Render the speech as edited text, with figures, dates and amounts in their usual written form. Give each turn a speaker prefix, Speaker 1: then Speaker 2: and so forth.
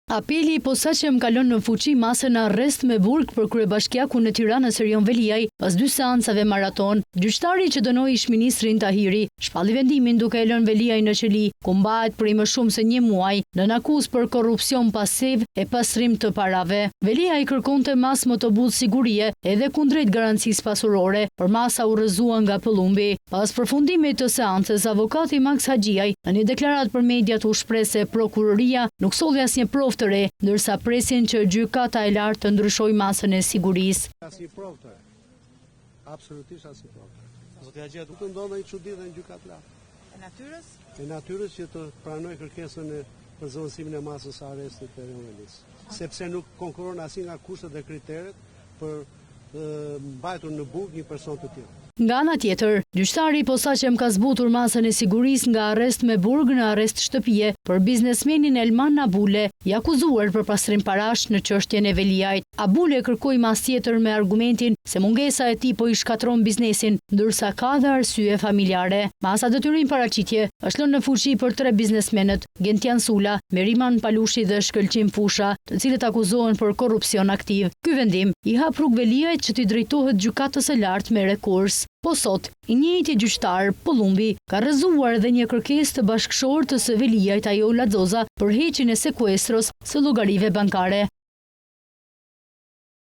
Speaker 1: Apeli i posaçëm kalon në fuqi masën arrest me burg për kryebashkiakun në Tiranë Erion Veliaj pas 2 seancave maraton. Gjyqtari që dënoi ish-ministrin Tahiri shpalli vendimin duke e lënë Veliaj në qeli, ku mbahet prej më shumë se 1 muaj nën akuzë për korrupsion pasiv e pastrim të parave. Veliaj kërkonte masë motobus sigurie edhe kundrejt garancisë pasurore, por masa u rrëzua nga pëllumbi. Pas përfundimit të seancës, avokati Max Haxhiaj në një deklaratë për mediat u shpreh se prokuroria nuk solli asnjë provë të re, ndërsa presin që gjykata e lartë të ndryshojë masën e sigurisë.
Speaker 2: Asnjë provë të re. Absolutisht asnjë provë. Zotja Gjet, nuk ndodh ndonjë çudi në gjykatë lartë.
Speaker 3: E natyrës?
Speaker 2: E natyrës që të pranoj kërkesën e përzonësimin e masës së arrestit të Erion Velis. Sepse nuk konkurron asnjë nga kushtet dhe kriteret për mbajtur në burg një person të tillë.
Speaker 1: Nga ana tjetër, gjyqtari i posaçëm ka zbutur masën e sigurisë nga arrest me burg në arrest shtëpie për biznesmenin Elman Abule, i akuzuar për pastrim parash në çështjen e Veliajt. Abule kërkoi masë tjetër me argumentin se mungesa e tij po i shkatron biznesin, ndërsa ka dhe arsye familjare. Masa detyrim paraqitje është lënë në fuqi për 3 biznesmenët, Gentian Sula, Meriman Palushi dhe Shkëlqim Fusha, të cilët akuzohen për korrupsion aktiv. Ky vendim i hap rrugë Veliajt që t'i drejtohet gjykatës së lartë me rekurs. Po sot, i njëjti gjyqtar, Pëllumbi, ka rrëzuar edhe një kërkesë të bashkëshortë të së Veliajt Ajo Ladzoza për heqjen e sekuestros së llogarive bankare.